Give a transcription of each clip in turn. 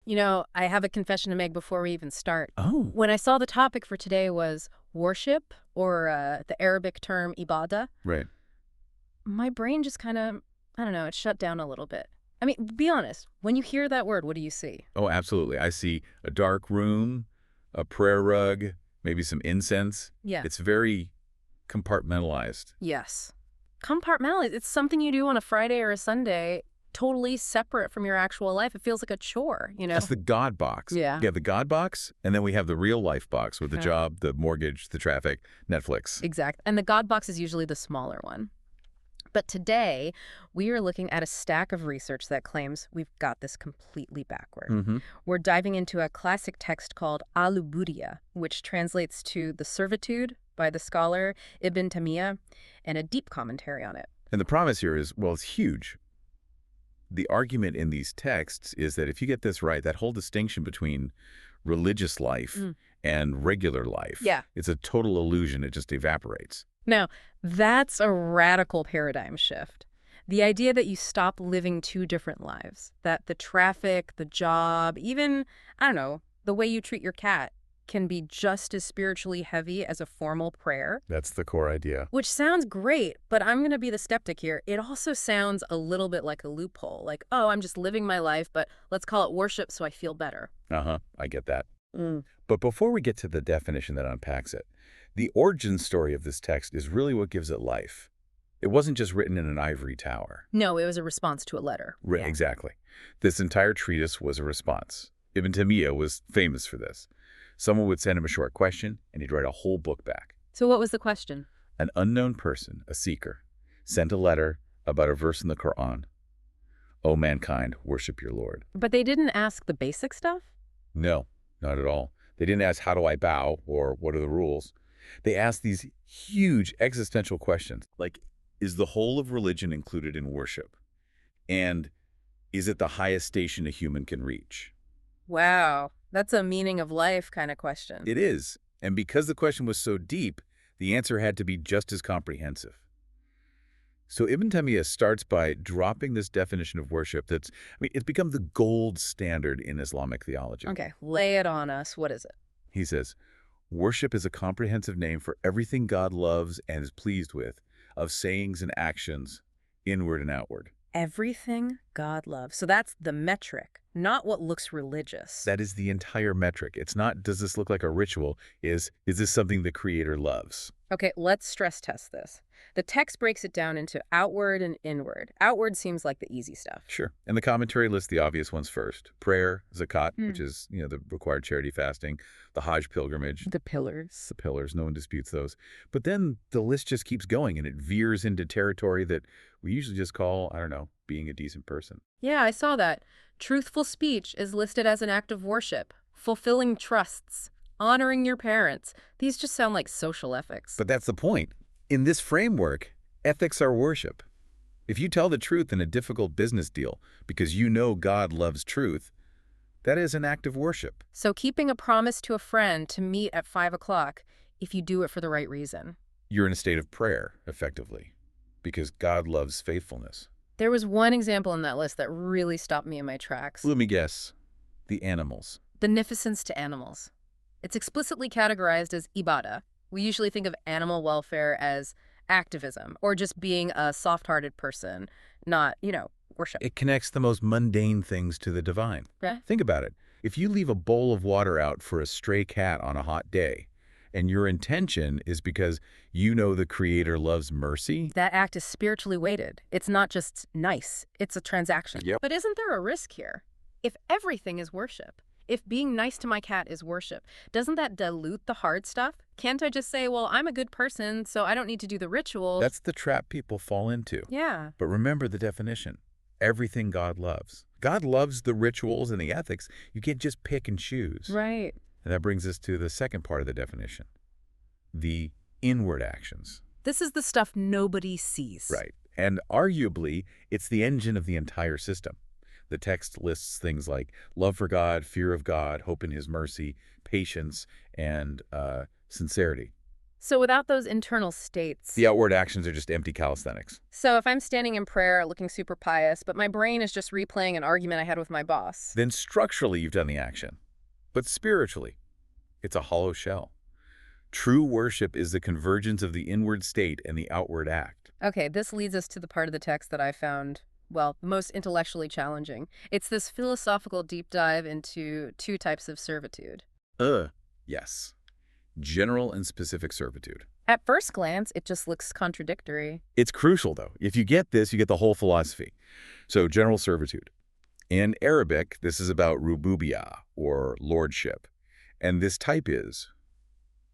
I have a confession to make before we even start. Oh, When I saw the topic for today was worship, or the Arabic term ibadah, right. my brain just kind of, I don't know, it shut down a little bit. I mean, be honest, when you hear that word, what do you see? Oh, absolutely. I see a dark room, a prayer rug, maybe some incense. Yeah. It's very compartmentalized. Yes. Compartmentalize. It's something you do on a Friday or a Sunday, totally separate from your actual life. It feels like a chore, That's the God box. Yeah. You have the God box, and then we have the real life box with the Yeah. job, the mortgage, the traffic, Netflix. Exactly. And the God box is usually the smaller one. But today, we are looking at a stack of research that claims we've got this completely backward. Mm-hmm. We're diving into a classic text called Ubudiyyah, which translates to The Servitude by the scholar Ibn Taymiyyah, and a deep commentary on it. And the promise here is, well, it's huge. The argument in these texts is that if you get this right, that whole distinction between religious life and regular life, Yeah. it's a total illusion. It just evaporates. Now, that's a radical paradigm shift. The idea that you stop living two different lives, that the traffic, the job, even, I don't know, the way you treat your cat can be just as spiritually heavy as a formal prayer. That's the core idea. Which sounds great, but I'm going to be the skeptic here. It also sounds a little bit like a loophole. Like, oh, I'm just living my life, but let's call it worship so I feel better. Uh-huh. I get that. Mm. But before we get to the definition that unpacks it, the origin story of this text is really what gives it life. It wasn't just written in an ivory tower. No, it was a response to a letter. Yeah. Exactly. This entire treatise was a response. Ibn Taymiyyah was famous for this. Someone would send him a short question, and he'd write a whole book back. So what was the question? An unknown person, a seeker, sent a letter about a verse in the Quran. O mankind, worship your Lord. But they didn't ask the basic stuff? No, not at all. They didn't ask, how do I bow, or what are the rules? They asked these huge existential questions, like, is the whole of religion included in worship? And is it the highest station a human can reach? Wow, that's a meaning of life kind of question. It is. And because the question was so deep, the answer had to be just as comprehensive. So Ibn Taymiyyah starts by dropping this definition of worship that's, it's become the gold standard in Islamic theology. Okay, lay it on us. What is it? He says, worship is a comprehensive name for everything God loves and is pleased with, of sayings and actions, inward and outward. Everything God loves. So that's the metric, not what looks religious. That is the entire metric. It's not, does this look like a ritual? Is this something the Creator loves? Okay, let's stress test this. The text breaks it down into outward and inward. Outward seems like the easy stuff. Sure. And the commentary lists the obvious ones first. Prayer, zakat, which is, the required charity fasting, the Hajj pilgrimage. The pillars. The pillars, no one disputes those. But then the list just keeps going, and it veers into territory that we usually just call, I don't know, being a decent person. Yeah, I saw that. Truthful speech is listed as an act of worship. Fulfilling trusts. Honoring your parents. These just sound like social ethics. But that's the point. In this framework, ethics are worship. If you tell the truth in a difficult business deal because you know God loves truth, that is an act of worship. So keeping a promise to a friend to meet at 5 o'clock, if you do it for the right reason. You're in a state of prayer, effectively, because God loves faithfulness. There was one example in that list that really stopped me in my tracks. Let me guess. The animals. Beneficence to animals. It's explicitly categorized as ibadah. We usually think of animal welfare as activism or just being a soft-hearted person, not, worship. It connects the most mundane things to the divine. Yeah. Think about it. If you leave a bowl of water out for a stray cat on a hot day, and your intention is because you know the Creator loves mercy, That act is spiritually weighted. It's not just nice. It's a transaction. Yep. But isn't there a risk here? If everything is worship, if being nice to my cat is worship, doesn't that dilute the hard stuff? Can't I just say, well, I'm a good person, so I don't need to do the rituals? that's the trap people fall into. Yeah. But remember the definition. Everything God loves. God loves the rituals and the ethics. You can't just pick and choose. Right. And that brings us to the second part of the definition. The inward actions. This is the stuff nobody sees. Right. And arguably, it's the engine of the entire system. The text lists things like love for God, fear of God, hope in His mercy, patience, and sincerity. So without those internal states. The outward actions are just empty calisthenics. So if I'm standing in prayer looking super pious, but my brain is just replaying an argument I had with my boss. Then structurally you've done the action. But spiritually, it's a hollow shell. True worship is the convergence of the inward state and the outward act. Okay, this leads us to the part of the text that I found, well, most intellectually challenging. It's this philosophical deep dive into two types of servitude. Yes. General and specific servitude. At first glance, it just looks contradictory. It's crucial, though. If you get this, you get the whole philosophy. So, general servitude. In Arabic, this is about Ubudiyyah, or lordship. And this type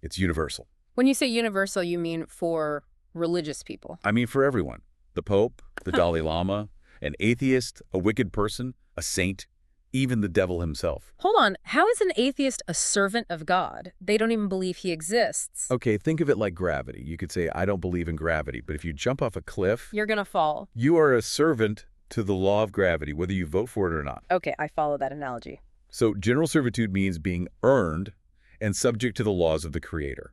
it's universal. When you say universal, you mean for religious people. I mean for everyone. The Pope, the Dalai Lama, an atheist, a wicked person, a saint, even the devil himself. Hold on, how is an atheist a servant of God? They don't even believe he exists. Okay, think of it like gravity. You could say, I don't believe in gravity, but if you jump off a cliff, You're gonna fall. you are a servant to the law of gravity, whether you vote for it or not. Okay, I follow that analogy. So general servitude means being earned and subject to the laws of the Creator.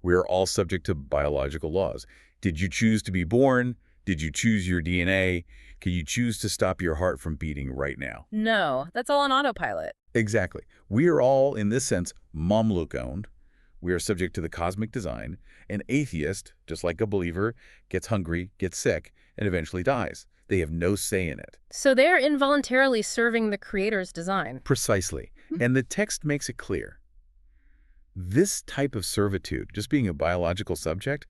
We are all subject to biological laws. Did you choose to be born? Did you choose your DNA? Can you choose to stop your heart from beating right now? No, that's all on autopilot. Exactly. We are all, in this sense, mamluk-owned. We are subject to the cosmic design. An atheist, just like a believer, gets hungry, gets sick, and eventually dies. They have no say in it. So they're involuntarily serving the Creator's design. Precisely. And the text makes it clear. This type of servitude, just being a biological subject,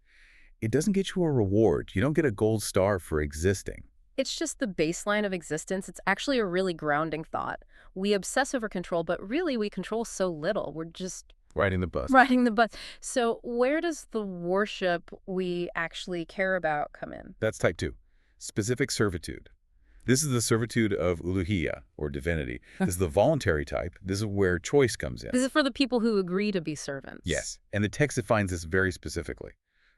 it doesn't get you a reward. You don't get a gold star for existing. It's just the baseline of existence. It's actually a really grounding thought. We obsess over control, but really we control so little. We're just Riding the bus. riding the bus. So where does the worship we actually care about come in? That's type 2. Specific servitude. This is the servitude of uluhiyyah, or divinity. This is the voluntary type. This is where choice comes in. This is for the people who agree to be servants. Yes, and the text defines this very specifically.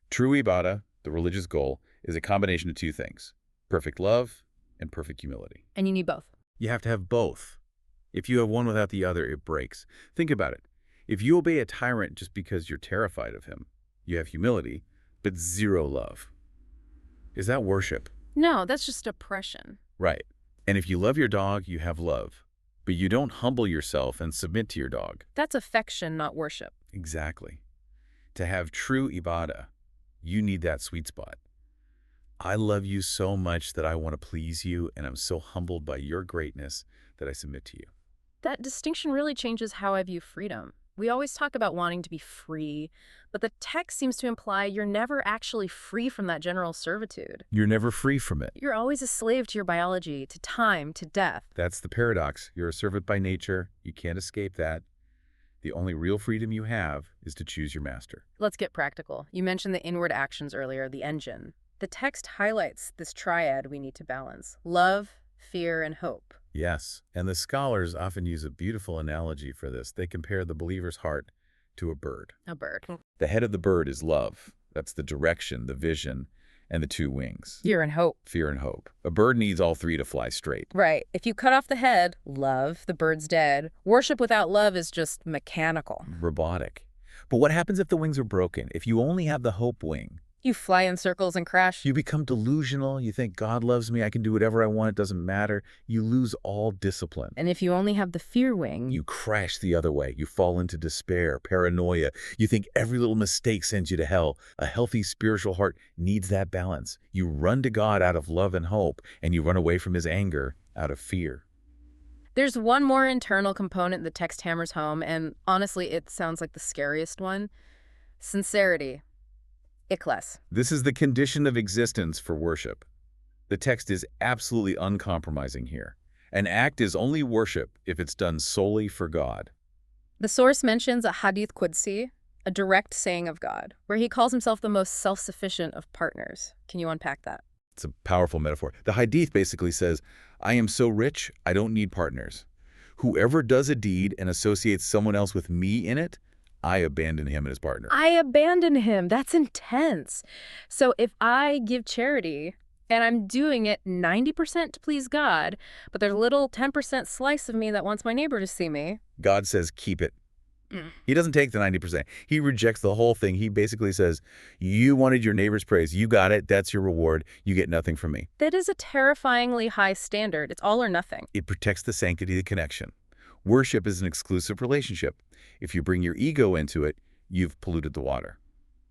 True ibadah, the religious goal, is a combination of two things: perfect love and perfect humility. And you need both. You have to have both. If you have one without the other, it breaks. Think about it. If you obey a tyrant just because you're terrified of him, you have humility, but zero love. Is that worship? No, that's just oppression. Right. And if you love your dog, you have love. But you don't humble yourself and submit to your dog. That's affection, not worship. Exactly. To have true ibadah, you need that sweet spot. I love you so much that I want to please you, and I'm so humbled by your greatness that I submit to you. That distinction really changes how I view freedom. We always talk about wanting to be free, but the text seems to imply you're never actually free from that general servitude. You're never free from it. You're always a slave to your biology, to time, to death. That's the paradox. You're a servant by nature. You can't escape that. The only real freedom you have is to choose your master. Let's get practical. You mentioned the inward actions earlier, the engine. The text highlights this triad we need to balance: love, fear, and hope. Yes, and the scholars often use a beautiful analogy for this. They compare the believer's heart to a bird. A bird. The head of the bird is love. That's the direction, the vision, and the two wings. Fear and hope. Fear and hope. A bird needs all three to fly straight. Right. If you cut off the head, love, the bird's dead. Worship without love is just mechanical. Robotic. But what happens if the wings are broken? If you only have the hope wing? You fly in circles and crash. You become delusional. You think, God loves me. I can do whatever I want. It doesn't matter. You lose all discipline. And if you only have the fear wing, You crash the other way. You fall into despair, paranoia. You think every little mistake sends you to hell. A healthy spiritual heart needs that balance. You run to God out of love and hope, and you run away from his anger out of fear. There's one more internal component the text hammers home, and honestly, it sounds like the scariest one: sincerity. Ikhlas. This is the condition of existence for worship. The text is absolutely uncompromising here. An act is only worship if it's done solely for God. The source mentions a hadith qudsi, a direct saying of God, where he calls himself the most self-sufficient of partners. Can you unpack that? It's a powerful metaphor. The Hadith basically says, I am so rich, I don't need partners. Whoever does a deed and associates someone else with me in it, I abandon him and his partner. I abandon him. That's intense. So if I give charity and I'm doing it 90% to please God, but there's a little 10% slice of me that wants my neighbor to see me. God says, keep it. He doesn't take the 90%. He rejects the whole thing. He basically says, you wanted your neighbor's praise. You got it. That's your reward. You get nothing from me. That is a terrifyingly high standard. It's all or nothing. It protects the sanctity of the connection. Worship is an exclusive relationship. If you bring your ego into it, you've polluted the water.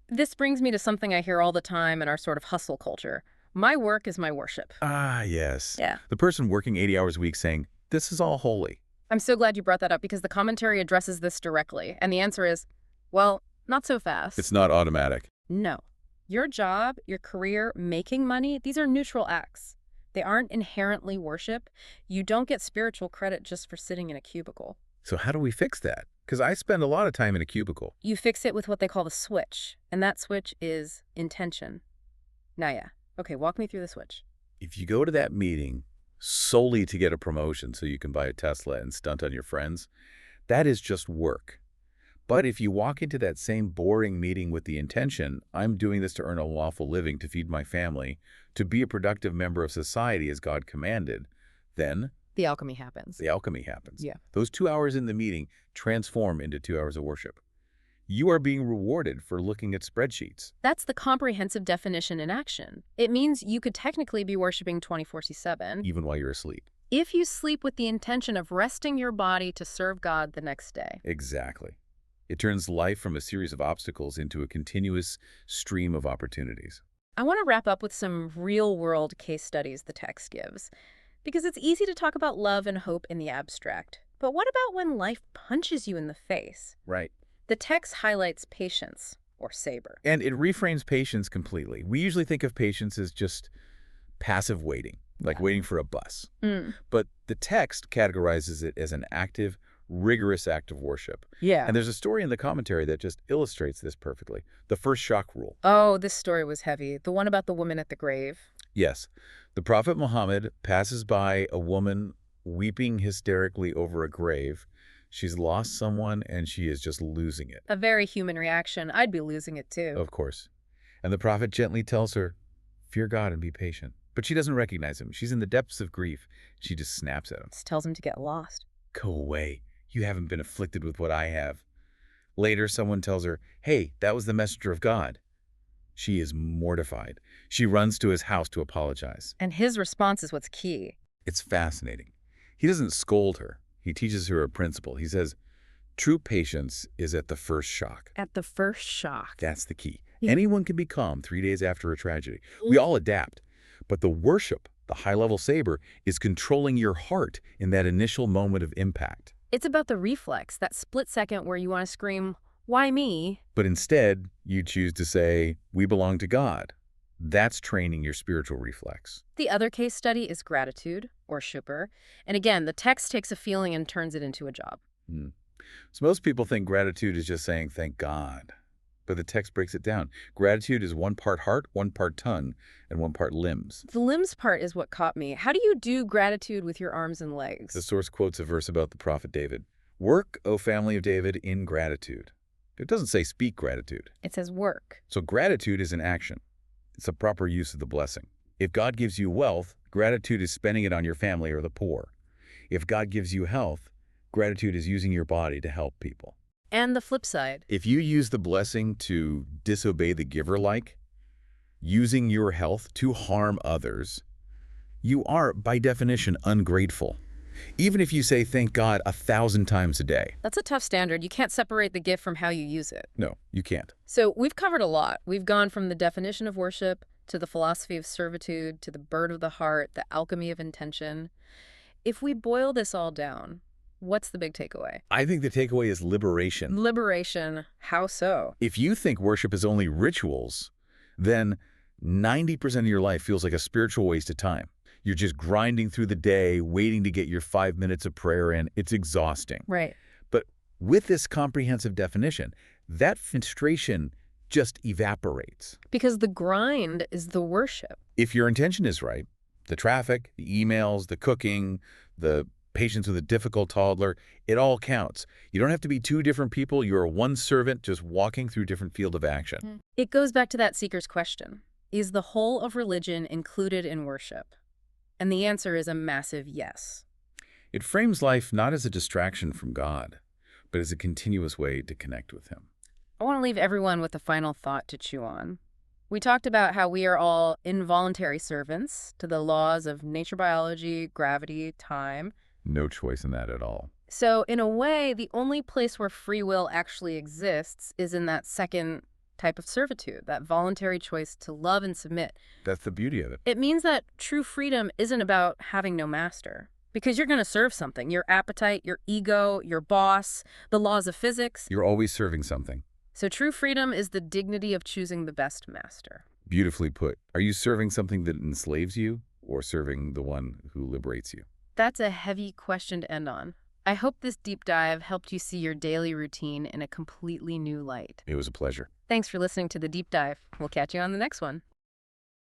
This brings me to something I hear all the time in our sort of hustle culture. My work is my worship. Ah, yes. Yeah. The person working 80 hours a week saying, this is all holy. I'm so glad you brought that up because the commentary addresses this directly. And the answer is, well, not so fast. It's not automatic. No. Your job, your career, making money, these are neutral acts. They aren't inherently worship. You don't get spiritual credit just for sitting in a cubicle. So how do we fix that? Because I spend a lot of time in a cubicle. You fix it with what they call the switch. And that switch is intention. Now, yeah. Okay, walk me through the switch. If you go to that meeting solely to get a promotion so you can buy a Tesla and stunt on your friends, that is just work. But if you walk into that same boring meeting with the intention, I'm doing this to earn a lawful living, to feed my family, to be a productive member of society as God commanded, then the alchemy happens. the alchemy happens. Yeah. Those 2 hours in the meeting transform into 2 hours of worship. You are being rewarded for looking at spreadsheets. That's the comprehensive definition in action. It means you could technically be worshiping 24/7. Even while you're asleep. If you sleep with the intention of resting your body to serve God the next day. Exactly. It turns life from a series of obstacles into a continuous stream of opportunities. I want to wrap up with some real-world case studies the text gives, because it's easy to talk about love and hope in the abstract. But what about when life punches you in the face? Right. The text highlights patience, or saber. And it reframes patience completely. We usually think of patience as just passive waiting, like waiting for a bus. But the text categorizes it as an active, rigorous act of worship. Yeah. And there's a story in the commentary that just illustrates this perfectly. The first shock rule. Oh, this story was heavy. The one about the woman at the grave. Yes. The Prophet Muhammad passes by a woman weeping hysterically over a grave. She's lost someone and she is just losing it. A very human reaction. I'd be losing it too. Of course. And the Prophet gently tells her, fear God and be patient. But she doesn't recognize him. She's in the depths of grief. She just snaps at him. Just tells him to get lost. Go away. You haven't been afflicted with what I have. Later, someone tells her, hey, that was the messenger of God. She is mortified. She runs to his house to apologize. And his response is what's key. It's fascinating. He doesn't scold her. He teaches her a principle. He says, true patience is at the first shock. At the first shock. That's the key. Yeah. Anyone can be calm 3 days after a tragedy. We all adapt. But the worship, the high-level saber, is controlling your heart in that initial moment of impact. It's about the reflex, that split second where you want to scream, why me? But instead, you choose to say, we belong to God. That's training your spiritual reflex. The other case study is gratitude, or shukr. And again, the text takes a feeling and turns it into a job. So most people think gratitude is just saying thank God. But the text breaks it down. Gratitude is 1 part heart, 1 part tongue, and 1 part limbs. The limbs part is what caught me. How do you do gratitude with your arms and legs? The source quotes a verse about the prophet David. Work, O family of David, in gratitude. It doesn't say speak gratitude. It says work. So gratitude is an action. It's a proper use of the blessing. If God gives you wealth, gratitude is spending it on your family or the poor. If God gives you health, gratitude is using your body to help people. And the flip side. If you use the blessing to disobey the giver, like using your health to harm others, you are, by definition, ungrateful. Even if you say thank God 1,000 times a day. That's a tough standard. You can't separate the gift from how you use it. No, you can't. So we've covered a lot. We've gone from the definition of worship to the philosophy of servitude to the bird of the heart, the alchemy of intention. If we boil this all down, what's the big takeaway? I think the takeaway is liberation. Liberation. How so? If you think worship is only rituals, then 90% of your life feels like a spiritual waste of time. You're just grinding through the day, waiting to get your 5 minutes of prayer in. It's exhausting. Right. But with this comprehensive definition, that frustration just evaporates. Because the grind is the worship. If your intention is right, the traffic, the emails, the cooking, the patience with a difficult toddler, it all counts. You don't have to be 2 different people. You're one servant just walking through different field of action. It goes back to that seeker's question. Is the whole of religion included in worship? And the answer is a massive yes. It frames life not as a distraction from God, but as a continuous way to connect with him. I want to leave everyone with a final thought to chew on. We talked about how we are all involuntary servants to the laws of nature, biology, gravity, time. No choice in that at all. So, in a way, the only place where free will actually exists is in that second type of servitude, that voluntary choice to love and submit. That's the beauty of it. It means that true freedom isn't about having no master, because you're going to serve something, your appetite, your ego, your boss, the laws of physics. You're always serving something. So true freedom is the dignity of choosing the best master. Beautifully put. Are you serving something that enslaves you or serving the one who liberates you? That's a heavy question to end on. I hope this deep dive helped you see your daily routine in a completely new light. It was a pleasure. Thanks for listening to The Deep Dive. We'll catch you on the next one.